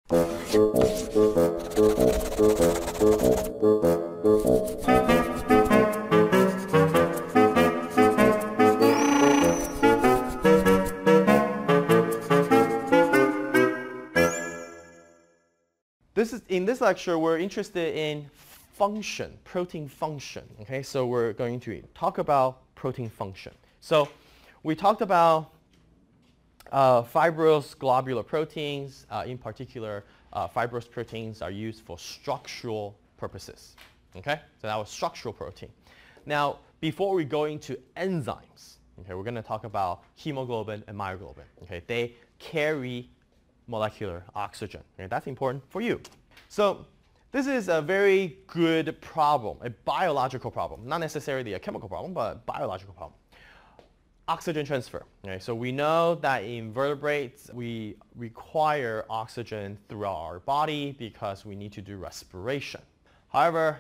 In this lecture, we're interested in function, protein function. Okay, so we're going to talk about protein function. So we talked about fibrous globular proteins. In particular, fibrous proteins are used for structural purposes. Okay, so that was structural protein. Now, before we go into enzymes, okay, we're going to talk about hemoglobin and myoglobin. Okay, they carry molecular oxygen. Okay, that's important for you. So this is a very good problem, a biological problem, not necessarily a chemical problem, but a biological problem. Oxygen transfer. Okay, so we know that in vertebrates, we require oxygen throughout our body because we need to do respiration. However,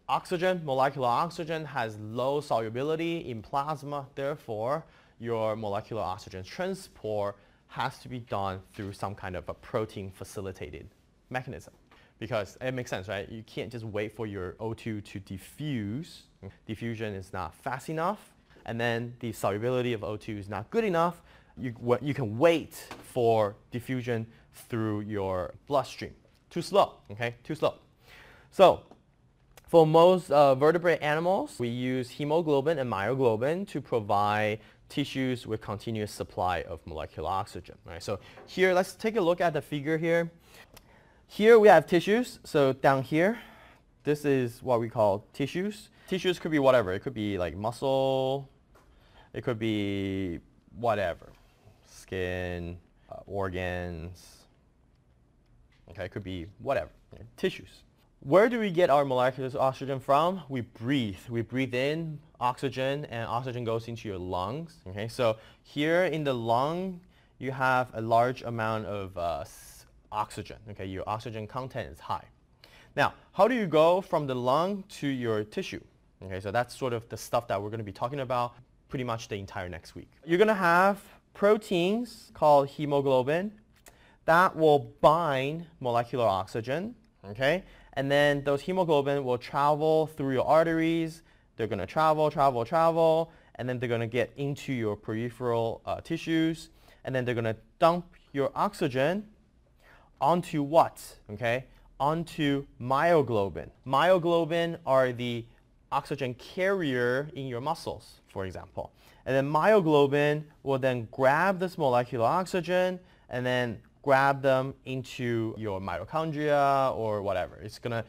oxygen, molecular oxygen, has low solubility in plasma. Therefore, your molecular oxygen transport has to be done through some kind of a protein facilitated mechanism. Because it makes sense, right? You can't just wait for your O2 to diffuse. Diffusion is not fast enough. And then the solubility of O2 is not good enough. You can wait for diffusion through your bloodstream. Too slow, okay? Too slow. So for most vertebrate animals, we use hemoglobin and myoglobin to provide tissues with continuous supply of molecular oxygen. Right? So here, let's take a look at the figure here. Here we have tissues. So down here, this is what we call tissues. Tissues could be whatever. It could be like muscle. It could be whatever. Skin, organs. Okay, it could be whatever. Okay, tissues. Where do we get our molecular oxygen from? We breathe. We breathe in oxygen, and oxygen goes into your lungs. Okay, so here in the lung, you have a large amount of oxygen. Okay, your oxygen content is high. Now, how do you go from the lung to your tissue? Okay, so that's sort of the stuff that we're going to be talking about pretty much the entire next week. You're going to have proteins called hemoglobin that will bind molecular oxygen. Okay, and then those hemoglobin will travel through your arteries. They're going to travel, and then they're going to get into your peripheral tissues, and then they're going to dump your oxygen onto what? Okay, onto myoglobin. Myoglobin are the oxygen carrier in your muscles, for example. And then myoglobin will then grab this molecular oxygen and then grab them into your mitochondria or whatever. It's going to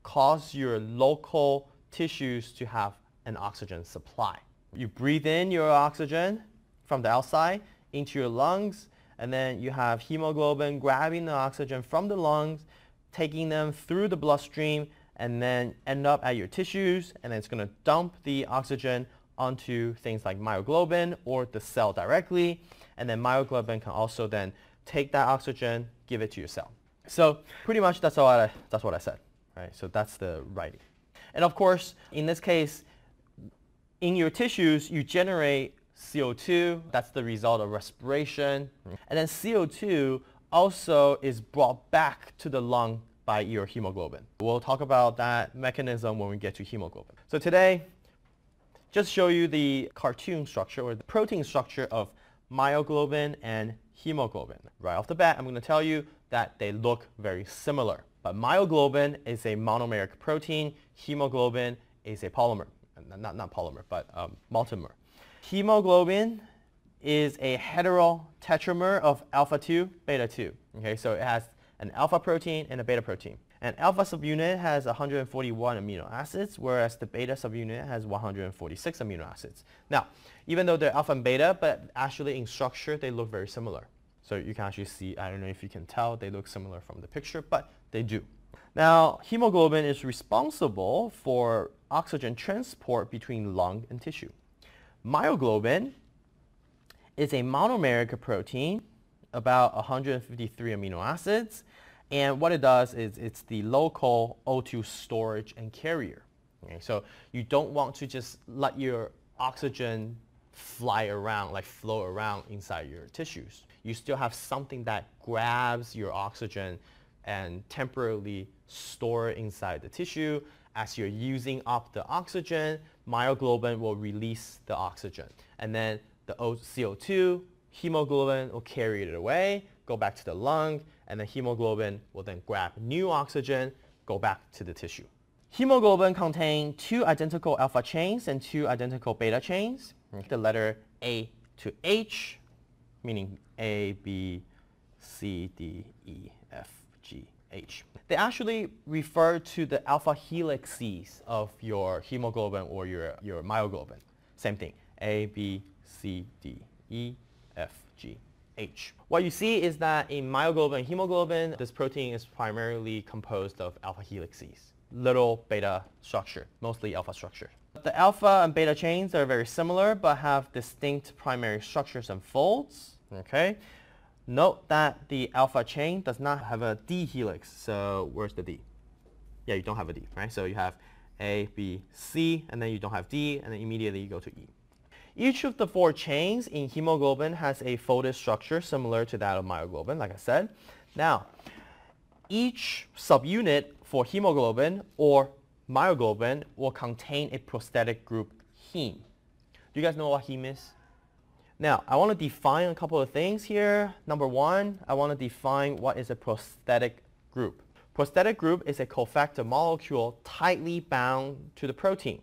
cause your local tissues to have an oxygen supply. You breathe in your oxygen from the outside into your lungs, and then you have hemoglobin grabbing the oxygen from the lungs, taking them through the bloodstream, and then end up at your tissues, and then it's going to dump the oxygen onto things like myoglobin or the cell directly, and then myoglobin can also then take that oxygen, give it to your cell. So pretty much that's what I said, right? So that's the writing. And of course, in this case, in your tissues, you generate CO2. That's the result of respiration. And then CO2 also is brought back to the lung by your hemoglobin. We'll talk about that mechanism when we get to hemoglobin. So today, just show you the cartoon structure or the protein structure of myoglobin and hemoglobin. Right off the bat, I'm going to tell you that they look very similar. But myoglobin is a monomeric protein. Hemoglobin is a polymer. Not polymer, but multimer. Hemoglobin is a heterotetramer of alpha 2, beta 2. Okay, so it has an alpha protein and a beta protein. And alpha subunit has 141 amino acids, whereas the beta subunit has 146 amino acids. Now, even though they're alpha and beta, but actually in structure, they look very similar. So you can actually see, I don't know if you can tell, they look similar from the picture, but they do. Now, hemoglobin is responsible for oxygen transport between lung and tissue. Myoglobin is a monomeric protein, about 153 amino acids, and what it does is it's the local O2 storage and carrier. Okay, so you don't want to just let your oxygen fly around, like flow around inside your tissues. you still have something that grabs your oxygen and temporarily store it inside the tissue. As you're using up the oxygen, myoglobin will release the oxygen. And then the CO2, hemoglobin will carry it away, go back to the lung, and the hemoglobin will then grab new oxygen, go back to the tissue. Hemoglobin contains 2 identical alpha chains and 2 identical beta chains. The letter A to H, meaning A, B, C, D, E, F, G, H. They actually refer to the alpha helices of your hemoglobin or your myoglobin. Same thing, A, B, C, D, E, F, G, H. What you see is that in myoglobin and hemoglobin, this protein is primarily composed of alpha helices, little beta structure, mostly alpha structure. The alpha and beta chains are very similar but have distinct primary structures and folds. Okay. Note that the alpha chain does not have a D helix. So where's the D? Yeah, you don't have a D, right? So you have A, B, C, and then you don't have D, and then immediately you go to E. Each of the 4 chains in hemoglobin has a folded structure similar to that of myoglobin, like I said. Now, each subunit for hemoglobin or myoglobin will contain a prosthetic group heme. Do you guys know what heme is? Now, I want to define a couple of things here. Number 1, I want to define what is a prosthetic group. Prosthetic group is a cofactor molecule tightly bound to the protein,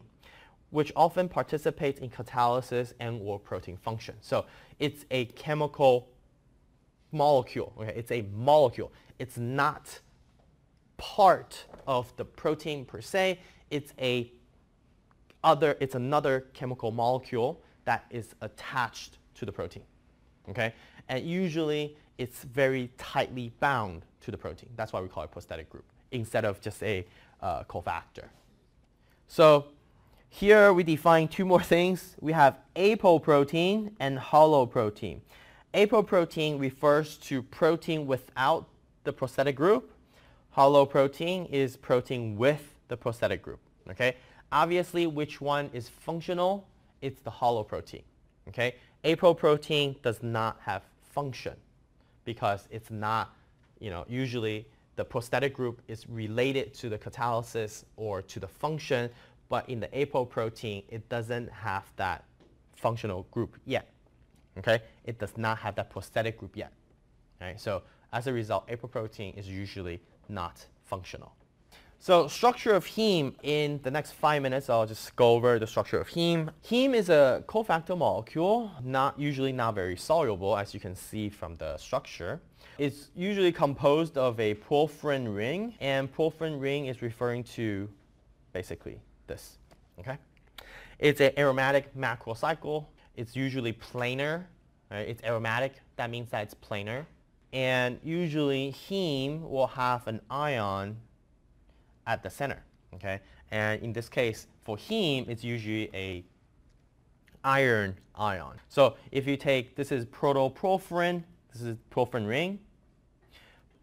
which often participates in catalysis and or protein function. So it's a chemical molecule. Okay? It's a molecule. It's not part of the protein per se. It's another chemical molecule that is attached to the protein. Okay? And usually it's very tightly bound to the protein. That's why we call it prosthetic group instead of just a cofactor. So here we define 2 more things. We have apoprotein and holoprotein. Apoprotein refers to protein without the prosthetic group. Holoprotein is protein with the prosthetic group. Okay? Obviously, which one is functional? It's the holoprotein. Okay? Apoprotein does not have function because it's not, usually the prosthetic group is related to the catalysis or to the function, but in the apoprotein, it doesn't have that functional group yet. Okay? It does not have that prosthetic group yet. Right? So as a result, apoprotein is usually not functional. So structure of heme, in the next 5 minutes, I'll just go over the structure of heme. Heme is a cofactor molecule, usually not very soluble, as you can see from the structure. It's usually composed of a porphyrin ring, and porphyrin ring is referring to basically this. Okay? It's an aromatic macrocycle. It's usually planar. Right? It's aromatic. That means that it's planar. And usually heme will have an ion at the center. Okay? And in this case, for heme, it's usually a iron ion. So if you take, this is protoporphyrin, this is porphyrin ring.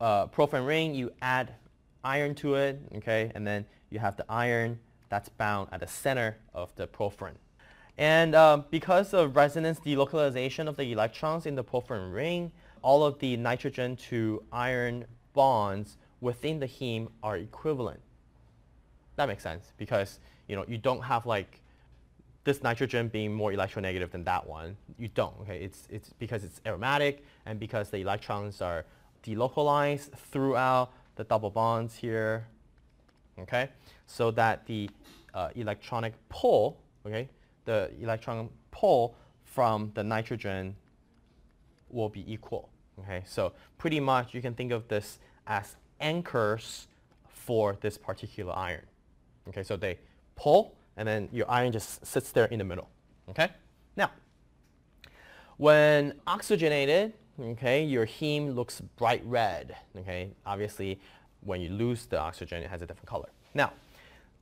Porphyrin ring, you add iron to it, okay? And then you have the iron that's bound at the center of the porphyrin. And because of resonance delocalization of the electrons in the porphyrin ring, all of the nitrogen to iron bonds within the heme are equivalent. That makes sense because you don't have like this nitrogen being more electronegative than that one. You don't. Okay, it's because it's aromatic and because the electrons are delocalized throughout the double bonds here. Okay, so that the electronic pull, okay, the electron pull from the nitrogen will be equal. Okay, so pretty much you can think of this as anchors for this particular iron. Okay, so they pull and then your iron just sits there in the middle. Okay, now when oxygenated, okay, your heme looks bright red. Okay, obviously when you lose the oxygen, it has a different color. Now,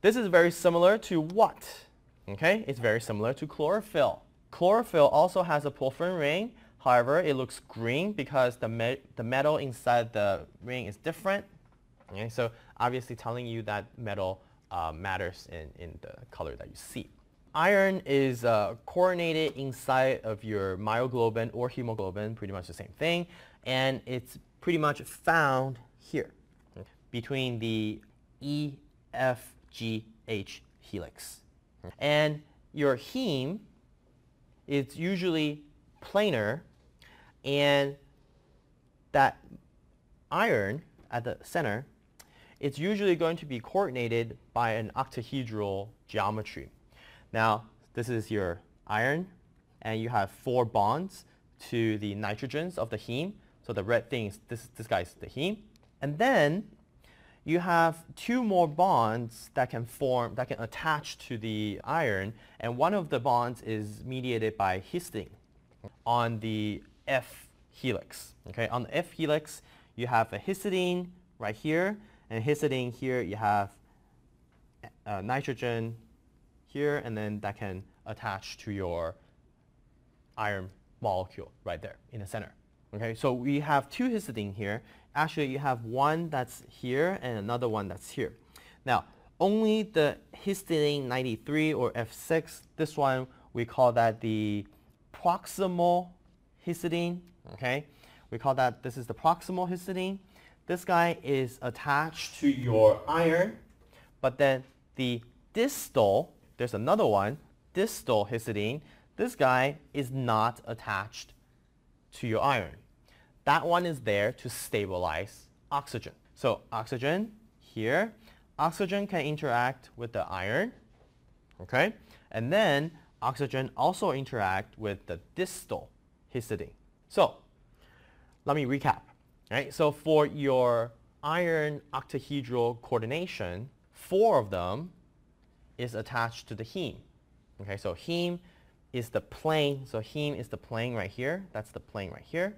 this is very similar to what? Okay, it's very similar to chlorophyll. Chlorophyll also has a porphyrin ring. However, it looks green because the metal inside the ring is different. Okay, so obviously telling you that metal matters in the color that you see. iron is coordinated inside of your myoglobin or hemoglobin, pretty much the same thing, and it's pretty much found here between the EFGH helix. And your heme is usually planar, and that iron at the center, it's usually going to be coordinated by an octahedral geometry. Now, this is your iron, and you have 4 bonds to the nitrogens of the heme. So the red thing is this guy is the heme. And then you have 2 more bonds that can attach to the iron, and one of the bonds is mediated by histidine on the F helix. Okay, on the F helix, you have a histidine right here, and histidine here you have nitrogen here, and then that can attach to your iron molecule right there in the center. Okay, so we have 2 histidine here. Actually, you have one that's here and another one that's here. Now, only the histidine 93 or F6, this one, we call that the proximal histidine. Okay, we call that, this is the proximal histidine. This guy is attached to your iron, but then the distal, there's another one, distal histidine. This guy is not attached to your iron. That one is there to stabilize oxygen. So oxygen here, oxygen can interact with the iron, okay? And then oxygen also interact with the distal histidine. So let me recap. Right? So for your iron octahedral coordination, 4 of them is attached to the heme. Okay, so heme is the plane. So heme is the plane right here. That's the plane right here.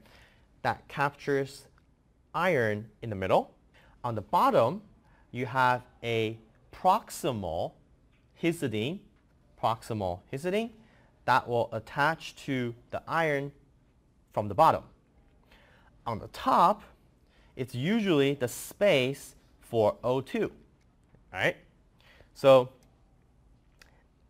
That captures iron in the middle. On the bottom, you have a proximal histidine that will attach to the iron from the bottom. On the top, it's usually the space for O2. Right? So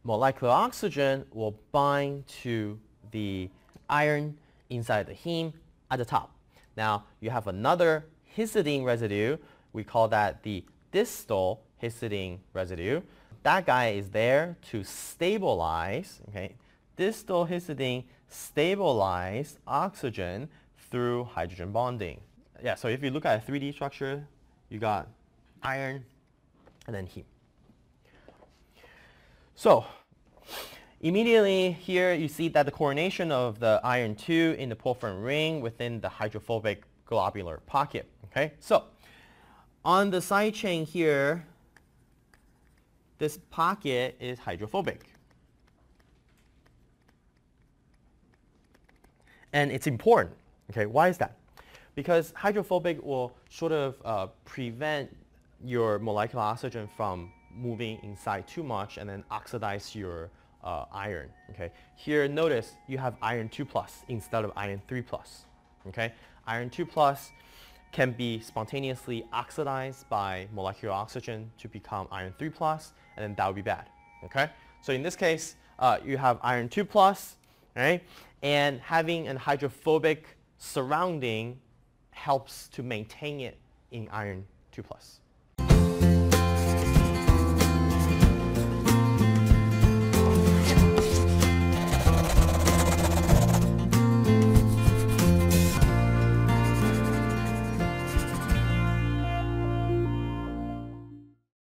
molecular oxygen will bind to the iron inside the heme at the top. Now, you have another histidine residue. We call that the distal histidine residue. That guy is there to stabilize, okay? Distal histidine stabilize oxygen through hydrogen bonding. Yeah, so if you look at a 3D structure, you got iron and then heme. So immediately here you see that the coordination of the iron 2 in the porphyrin ring within the hydrophobic globular pocket. Okay, so on the side chain here, this pocket is hydrophobic. And it's important. Okay, why is that? Because hydrophobic will sort of prevent your molecular oxygen from moving inside too much and then oxidize your iron. Okay, here notice you have iron 2+ instead of iron 3+. Okay, iron 2+ can be spontaneously oxidized by molecular oxygen to become iron 3+, and then that would be bad. Okay, so in this case, you have iron 2+, right? And having a hydrophobic surrounding helps to maintain it in iron 2+.